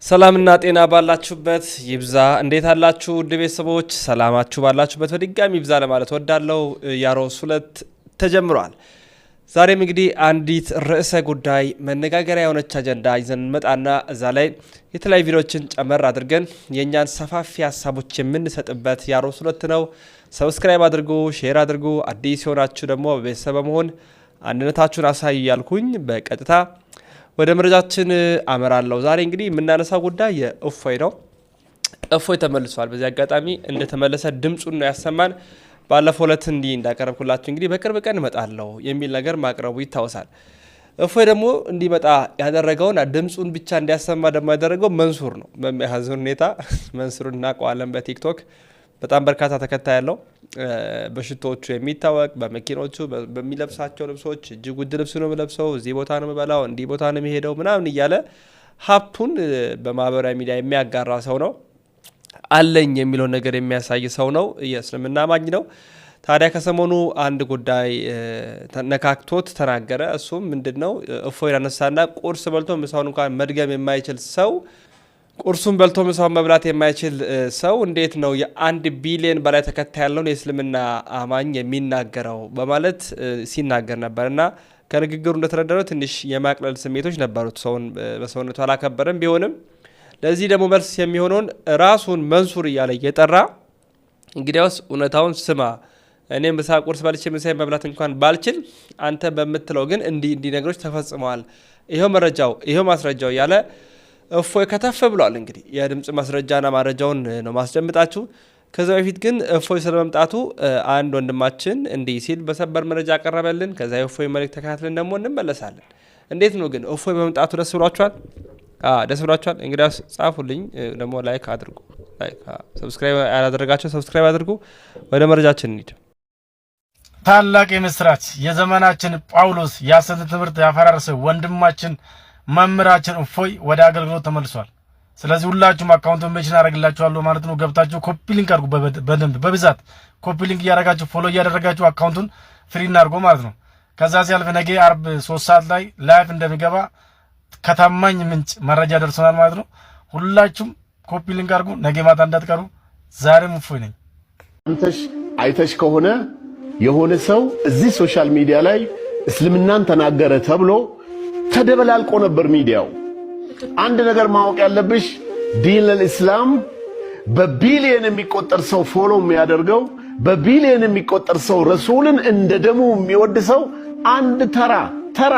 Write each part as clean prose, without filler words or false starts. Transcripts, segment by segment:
ሰላምና ጤና ባላችሁበት ይብዛ። እንዴት አላችሁ ውድ ቤተሰቦች? ሰላማችሁ ባላችሁበት በድጋሚ ይብዛ ለማለት ወዳለው ያሮስ 2 ተጀምሯል። ዛሬም እንግዲህ አንዲት ርዕሰ ጉዳይ መነጋገሪያ የሆነች አጀንዳ ይዘን መጣና እዛ ላይ የተለያዩ ቪዲዮዎችን ጨመር አድርገን የኛን ሰፋፊ ሀሳቦች የምንሰጥበት ያሮስ 2 ነው። ሰብስክራይብ አድርጉ፣ ሼር አድርጉ። አዲስ የሆናችሁ ደግሞ በቤተሰብ በመሆን አንድነታችሁን አሳዩ ያልኩኝ በቀጥታ ወደ መረጃችን አመራለሁ። ዛሬ እንግዲህ የምናነሳው ጉዳይ የእፎይ ነው። እፎይ ተመልሷል። በዚህ አጋጣሚ እንደተመለሰ ድምጹን ነው ያሰማን። ባለፈው ዕለት እንዲህ እንዳቀረብኩላችሁ እንግዲህ በቅርብ ቀን እመጣለሁ የሚል ነገር ማቅረቡ ይታወሳል። እፎይ ደግሞ እንዲመጣ ያደረገውና ድምጹን ብቻ እንዲያሰማ ደግሞ ያደረገው መንሱር ነው። በሚያሳዝን ሁኔታ መንሱርን እናውቀዋለን። በቲክቶክ በጣም በርካታ ተከታይ ያለው በሽቶቹ የሚታወቅ በመኪኖቹ በሚለብሳቸው ልብሶች እጅግ ውድ ልብስ ነው የሚለብሰው። እዚህ ቦታ ነው የሚበላው፣ እንዲህ ቦታ ነው የሚሄደው ምናምን እያለ ሀብቱን በማህበራዊ ሚዲያ የሚያጋራ ሰው ነው። አለኝ የሚለው ነገር የሚያሳይ ሰው ነው። የእስልምና አማኝ ነው። ታዲያ ከሰሞኑ አንድ ጉዳይ ነካክቶት ተናገረ። እሱም ምንድነው? እፎይን አነሳና ቁርስ በልቶ ምሳውን እንኳን መድገም የማይችል ሰው ቁርሱን በልቶ ምሳውን መብላት የማይችል ሰው እንዴት ነው የ1 ቢሊዮን በላይ ተከታይ ያለውን የእስልምና አማኝ የሚናገረው በማለት ሲናገር ነበርና ከንግግሩ እንደተረዳነው ትንሽ የማቅለል ስሜቶች ነበሩት። ሰውን በሰውነቱ አላከበረም። ቢሆንም ለዚህ ደግሞ መልስ የሚሆነውን ራሱን መንሱር እያለ እየጠራ እንግዲያውስ እውነታውን ስማ፣ እኔ ምሳ ቁርስ በልቼ ምሳዬን መብላት እንኳን ባልችል አንተ በምትለው ግን እንዲህ ነገሮች ተፈጽመዋል፣ ይሄው መረጃው ይሄው ማስረጃው እያለ እፎይ ከተፍ ብሏል። እንግዲህ የድምጽ ማስረጃና ማረጃውን ነው ማስደምጣችሁ። ከዛ በፊት ግን እፎይ ስለመምጣቱ አንድ ወንድማችን እንዲህ ሲል በሰበር መረጃ አቀረበልን። ከዛ የእፎይ መልእክት ተከታትለን ደግሞ እንመለሳለን። እንዴት ነው ግን እፎይ በመምጣቱ ደስ ብሏችኋል? ደስ ብሏችኋል? እንግዲህ ጻፉልኝ፣ ደግሞ ላይክ አድርጉ። ሰብስክራይብ ያላደረጋችሁ ሰብስክራይብ አድርጉ። ወደ መረጃችን እንሂድ። ታላቅ የምስራች! የዘመናችን ጳውሎስ የሐሰት ትምህርት ያፈራረሰ ወንድማችን መምህራችን እፎይ ወደ አገልግሎት ተመልሷል። ስለዚህ ሁላችሁም አካውንቱን ሜንሽን አደርግላችኋለሁ ማለት ነው። ገብታችሁ ኮፒ ሊንክ አድርጉ። በደንብ በብዛት ኮፒ ሊንክ እያደረጋችሁ ፎሎ እያደረጋችሁ አካውንቱን ፍሪ እናድርጎ ማለት ነው። ከዛ ሲያልፍ ነገ አርብ 3 ሰዓት ላይ ላይቭ እንደሚገባ ከታማኝ ምንጭ መረጃ ደርሶናል ማለት ነው። ሁላችሁም ኮፒ ሊንክ አድርጉ። ነገ ማታ እንዳትቀሩ። ዛሬም እፎይ ነኝ። አንተሽ አይተሽ ከሆነ የሆነ ሰው እዚህ ሶሻል ሚዲያ ላይ እስልምናን ተናገረ ተብሎ ተደበላልቆ ነበር ሚዲያው። አንድ ነገር ማወቅ ያለብሽ ዲን አልእስላም በቢሊየን የሚቆጠር ሰው ፎሎ የሚያደርገው በቢሊየን የሚቆጠር ሰው ረሱልን እንደ ደሙ የሚወድ ሰው አንድ ተራ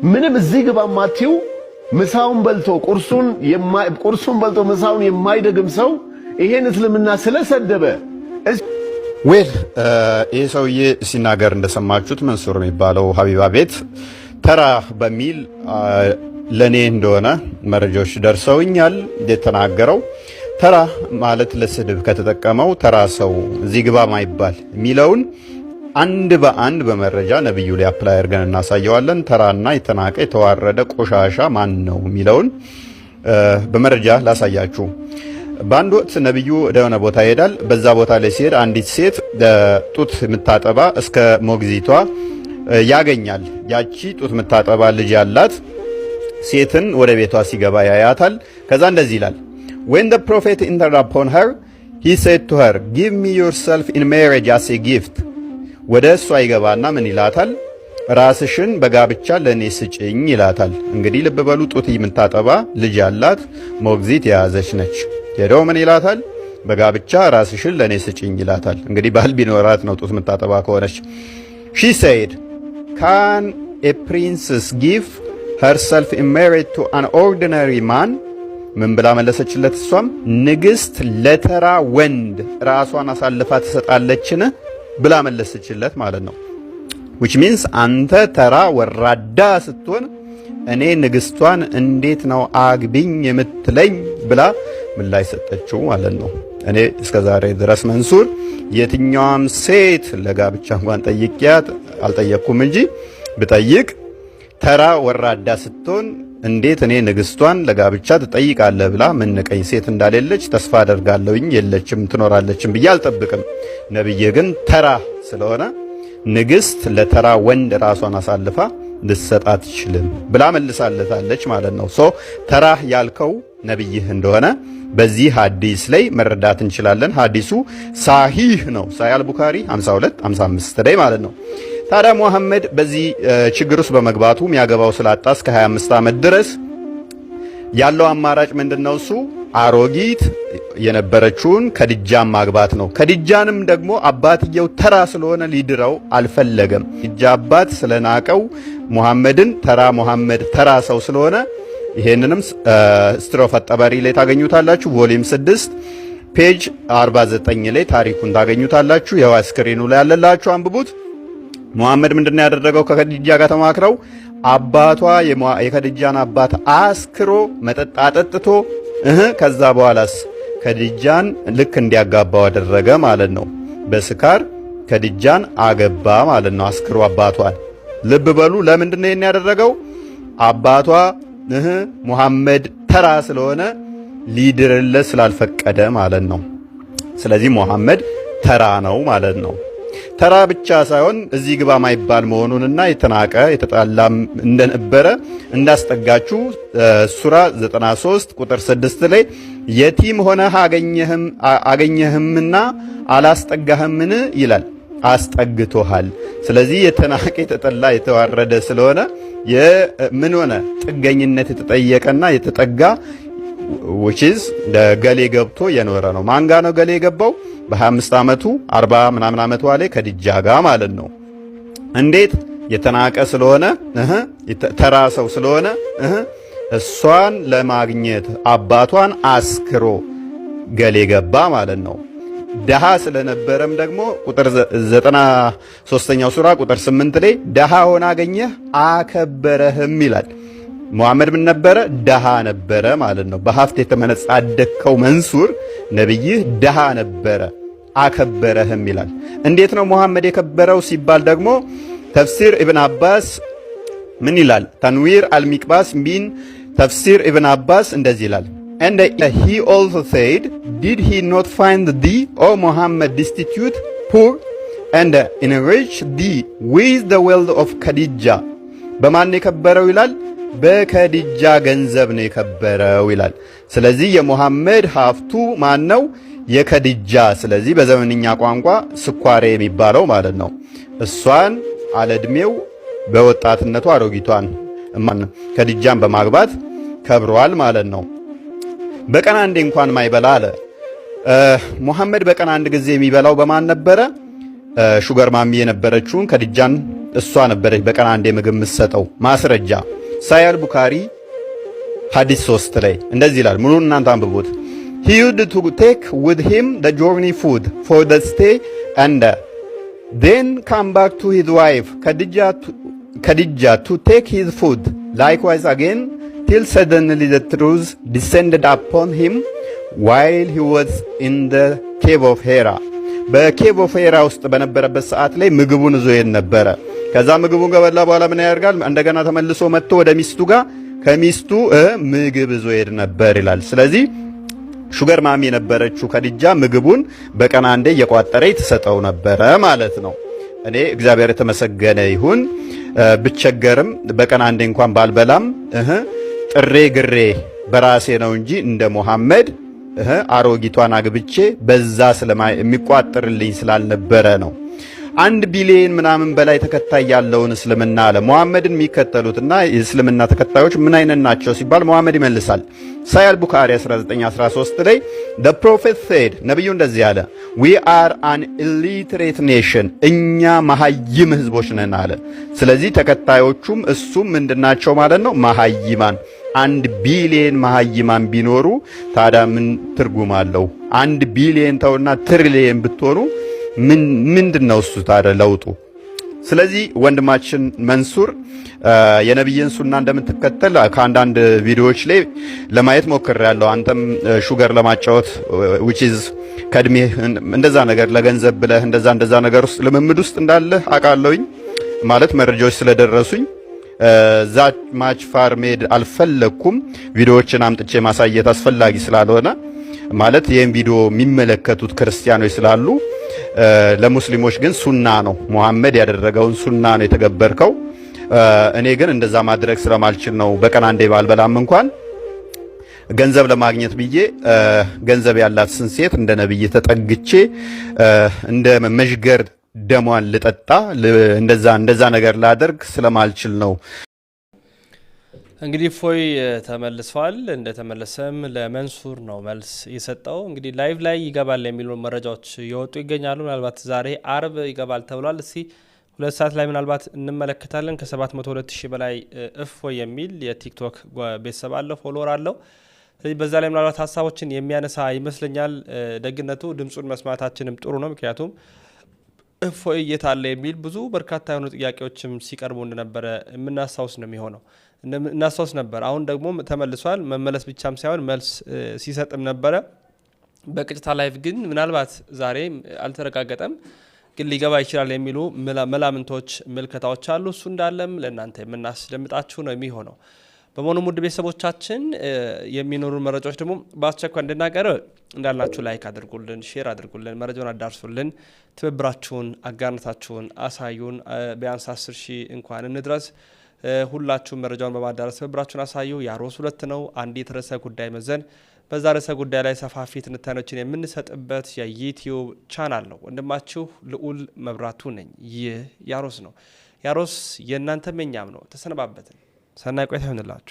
ምንም እዚህ ግባ ማቲው ምሳውን በልቶ ቁርሱን በልቶ ምሳውን የማይደግም ሰው ይሄን እስልምና ስለሰደበ ይሄ ሰውዬ ሲናገር እንደሰማችሁት መንሱር የሚባለው ሀቢባ ቤት ተራ በሚል ለኔ እንደሆነ መረጃዎች ደርሰውኛል። የተናገረው ተራ ማለት ለስድብ ከተጠቀመው ተራ ሰው እዚህ ግባ ማይባል የሚለውን አንድ በአንድ በመረጃ ነብዩ ላይ አፕላይ አድርገን እናሳየዋለን። ተራና የተናቀ የተዋረደ ቆሻሻ ማን ነው የሚለውን በመረጃ ላሳያችሁ። በአንድ ወቅት ነብዩ ወደ ሆነ ቦታ ይሄዳል። በዛ ቦታ ላይ ሲሄድ አንዲት ሴት ጡት የምታጠባ እስከ ሞግዚቷ ያገኛል። ያቺ ጡት የምታጠባ ልጅ ያላት ሴትን ወደ ቤቷ ሲገባ ያያታል። ከዛ እንደዚህ ይላል፣ when the prophet entered upon her he said to her give me yourself in marriage as a gift። ወደ እሷ ይገባና ምን ይላታል? ራስሽን በጋብቻ ለኔ ስጭኝ ይላታል። እንግዲህ ልብ በሉ፣ ጡት የምታጠባ ልጅ ያላት ሞግዚት የያዘች ነች። ሄደው ምን ይላታል? በጋብቻ ራስሽን ለኔ ስጭኝ ይላታል። እንግዲህ ባል ቢኖራት ነው ጡት የምታጠባ ከሆነች። she said can a princess give herself in marriage to an ordinary man? ምን ብላ መለሰችለት? እሷም ንግስት ለተራ ወንድ ራሷን አሳልፋ ትሰጣለችን ብላ መለሰችለት ማለት ነው። which means አንተ ተራ ወራዳ ስትሆን እኔ ንግስቷን እንዴት ነው አግቢኝ የምትለኝ ብላ ምላሽ ሰጠችው ማለት ነው። እኔ እስከዛሬ ድረስ መንሱር የትኛውም ሴት ለጋብቻ እንኳን ጠይቂያት አልጠየቅኩም እንጂ ብጠይቅ ተራ ወራዳ ስትሆን እንዴት እኔ ንግስቷን ለጋብቻ ትጠይቃለህ ብላ ምንቀኝ ሴት እንዳሌለች ተስፋ አደርጋለሁኝ። የለችም ትኖራለችም ብዬ አልጠብቅም። ነብዬ ግን ተራ ስለሆነ ንግስት ለተራ ወንድ ራሷን አሳልፋ ልትሰጥ አትችልም ብላ መልሳለታለች ማለት ነው። ሶ ተራ ያልከው ነብይህ እንደሆነ በዚህ ሐዲስ ላይ መረዳት እንችላለን። ሐዲሱ ሳሂህ ነው። ሳሂህ አልቡኻሪ 52 55 ላይ ማለት ነው። ታዲያ ሙሐመድ በዚህ ችግር ውስጥ በመግባቱ የሚያገባው ስላጣ እስከ 25 ዓመት ድረስ ያለው አማራጭ ምንድነው? እሱ አሮጊት የነበረችውን ከድጃን ማግባት ነው። ከድጃንም ደግሞ አባትየው ተራ ስለሆነ ሊድረው አልፈለገም። ድጃ አባት ስለናቀው ሙሐመድን ሙሐመድ ተራ ሰው ስለሆነ ይሄንንም ስትሮፍ አጠባሪ ላይ ታገኙታላችሁ። ቮሊዩም 6 ፔጅ 49 ላይ ታሪኩን ታገኙታላችሁ። ያው ስክሪኑ ላይ ያለላችሁ አንብቡት። ሙሐመድ ምንድነው ያደረገው? ከከዲጃ ጋር ተማክረው አባቷ የከዲጃን አባት አስክሮ መጠጥ አጠጥቶ ከዛ በኋላስ ከዲጃን ልክ እንዲያጋባው አደረገ ማለት ነው። በስካር ከዲጃን አገባ ማለት ነው፣ አስክሮ አባቷን። ልብ በሉ። ለምንድነው ይሄን ያደረገው? አባቷ ሙሐመድ ተራ ስለሆነ ሊድርለት ስላልፈቀደ ማለት ነው። ስለዚህ ሙሐመድ ተራ ነው ማለት ነው። ተራ ብቻ ሳይሆን እዚህ ግባ ማይባል መሆኑንና የተናቀ የተጣላም እንደነበረ እንዳስጠጋችሁ ሱራ 93 ቁጥር 6 ላይ የቲም ሆነህ አገኘህምና አላስጠጋህምን ይላል። አስጠግቶሃል። ስለዚህ የተናቀ የተጠላ የተዋረደ ስለሆነ ምን ሆነ? ጥገኝነት የተጠየቀና የተጠጋ which is ገሌ ገብቶ የኖረ ነው። ማን ጋ ነው ገሌ የገባው? በ25 ዓመቱ 40 ምናምን ዓመቷ ላይ ከዲጃ ጋ ማለት ነው። እንዴት? የተናቀ ስለሆነ ተራ ሰው ስለሆነ እሷን ለማግኘት አባቷን አስክሮ ገሌ ገባ ማለት ነው። ደሃ ስለነበረም ደግሞ ቁጥር 93ኛው ሱራ ቁጥር 8 ላይ ደሃ ሆነ አገኘህ አከበረህም ይላል። ሙሐመድ ምን ነበረ? ደሃ ነበረ ማለት ነው። በሀብት የተመነጻደከው መንሱር ነብይህ ደሃ ነበረ አከበረህም ይላል። እንዴት ነው ሙሐመድ የከበረው ሲባል ደግሞ ተፍሲር ኢብን አባስ ምን ይላል? ተንዊር አልሚቅባስ ቢን ተፍሲር ኢብን አባስ እንደዚህ ይላል። And he also said, did he not find thee, O Muhammad, destitute, poor, and enrich thee with the wealth of Khadija? በማን የከበረው ይላል? በከዲጃ ገንዘብ ነው የከበረው ይላል። ስለዚህ የሙሐመድ ሀብቱ ማን ነው? የከዲጃ። ስለዚህ በዘመንኛ ቋንቋ ስኳሬ የሚባለው ማለት ነው። እሷን አለዕድሜው በወጣትነቱ አሮጊቷን ከዲጃን በማግባት ከብሯል ማለት ነው። በቀን አንዴ እንኳን ማይበላ አለ ሙሐመድ። በቀን አንድ ጊዜ የሚበላው በማን ነበረ? ሹገር ማሚ የነበረችውን ከዲጃን እሷ ነበረች በቀን አንዴ ምግብ የምትሰጠው። ማስረጃ ሳሂህ አልቡኻሪ ሐዲስ 3 ላይ እንደዚህ ይላል። ሙሉ እናንተ አንብቡት። he used to take with him the journey food for the stay and then come back to his wife Khadija to take his food likewise again till suddenly the truth descended upon him while he was in the cave of Hira. በኬቭ ኦፍ ሄራ ውስጥ በነበረበት ሰዓት ላይ ምግቡን ይዞ ነበር። ከዛ ምግቡን ከበላ በኋላ ምን ያደርጋል? እንደገና ተመልሶ መጥቶ ወደ ሚስቱ ጋር ከሚስቱ ምግብ ይዞ ሄድ ነበር ይላል። ስለዚህ ሹገር ማሚ የነበረችው ከዲጃ ምግቡን በቀን አንዴ እየቋጠረች ትሰጠው ነበረ ማለት ነው። እኔ እግዚአብሔር የተመሰገነ ይሁን ብቸገርም በቀን አንዴ እንኳን ባልበላም ጥሬ ግሬ በራሴ ነው እንጂ እንደ ሙሐመድ አሮጊቷን አግብቼ በዛ የሚቋጥርልኝ ስላልነበረ ነው። 1 ቢሊዮን ምናምን በላይ ተከታይ ያለውን እስልምና አለ ሙሐመድን የሚከተሉትና የእስልምና ተከታዮች ምን አይነት ናቸው ሲባል ሙሐመድ ይመልሳል። ሳሂህ አልቡኻሪ 1913 ላይ the prophet said ነብዩ እንደዚህ አለ we are an illiterate nation እኛ መሐይም ህዝቦች ነን አለ። ስለዚህ ተከታዮቹም እሱም ምንድናቸው ማለት ነው? መሐይማን። 1 ቢሊዮን መሐይማን ቢኖሩ ታዲያ ምን ትርጉም አለው? 1 ቢሊዮን ተውና ትሪሊየን ብትሆኑ ምንድነው እሱ ታዲያ ለውጡ? ስለዚህ ወንድማችን መንሱር የነብይን ሱና እንደምትከተል ከአንዳንድ ቪዲዮዎች ላይ ለማየት ሞክሬያለሁ። አንተም ሹገር ለማጫወት which is ከድሜ እንደዛ ነገር ለገንዘብ ብለህ እንደዛ ነገር ውስጥ ልምምድ ውስጥ እንዳለ አውቃለሁኝ። ማለት መረጃዎች ስለደረሱኝ ዛት ማች ፋርሜድ አልፈለኩም። ቪዲዮዎችን አምጥቼ ማሳየት አስፈላጊ ስላልሆነ ማለት ይሄን ቪዲዮ የሚመለከቱት ክርስቲያኖች ስላሉ ለሙስሊሞች ግን ሱና ነው። ሙሐመድ ያደረገውን ሱና ነው የተገበርከው። እኔ ግን እንደዛ ማድረግ ስለማልችል ነው በቀን አንዴ ባልበላም እንኳን ገንዘብ ለማግኘት ብዬ ገንዘብ ያላትን ሴት እንደ ነብይ ተጠግቼ እንደ መዥገር ደሟን ልጠጣ እንደዛ ነገር ላደርግ ስለማልችል ነው። እንግዲህ እፎይ ተመልሷል። እንደተመለሰም ለመንሱር ነው መልስ የሰጠው። እንግዲህ ላይቭ ላይ ይገባል የሚሉ መረጃዎች እየወጡ ይገኛሉ። ምናልባት ዛሬ አርብ ይገባል ተብሏል። እስቲ 2 ሰዓት ላይ ምናልባት እንመለከታለን። ከ702,000 በላይ እፎይ የሚል የቲክቶክ ቤተሰብ አለው፣ ፎሎወር አለው። ስለዚህ በዛ ላይ ምናልባት ሀሳቦችን የሚያነሳ ይመስለኛል። ደግነቱ ድምፁን መስማታችንም ጥሩ ነው። ምክንያቱም እፎይ የት አለ የሚል ብዙ በርካታ የሆኑ ጥያቄዎችም ሲቀርቡ እንደነበረ የምናስታውስ ነው የሚሆነው እናስታውስ ነበር። አሁን ደግሞ ተመልሷል። መመለስ ብቻም ሳይሆን መልስ ሲሰጥም ነበረ በቅጥታ ላይቭ። ግን ምናልባት ዛሬ አልተረጋገጠም፣ ግን ሊገባ ይችላል የሚሉ መላምንቶች፣ ምልከታዎች አሉ። እሱ እንዳለም ለእናንተ የምናስደምጣችሁ ነው የሚሆነው። በመሆኑም ውድ ቤተሰቦቻችን የሚኖሩ መረጃዎች ደግሞ በአስቸኳይ እንድናቀር እንዳልናችሁ ላይክ አድርጉልን፣ ሼር አድርጉልን፣ መረጃውን አዳርሱልን፣ ትብብራችሁን አጋርነታችሁን አሳዩን። ቢያንስ 10,000 እንኳን እንድረስ። ሁላችሁም መረጃውን በማዳረስ ትብብራችሁን አሳዩ። ያሮስ 2 ነው አንዲት ርዕሰ ጉዳይ መዘን በዛ ርዕሰ ጉዳይ ላይ ሰፋፊ ትንታኔዎችን የምንሰጥበት የዩቲዩብ ቻናል ነው። ወንድማችሁ ልዑል መብራቱ ነኝ። ይህ ያሮስ ነው። ያሮስ የእናንተም የኛም ነው። ተሰነባበትን። ሰናይ ቆይታ ይሁንላችሁ።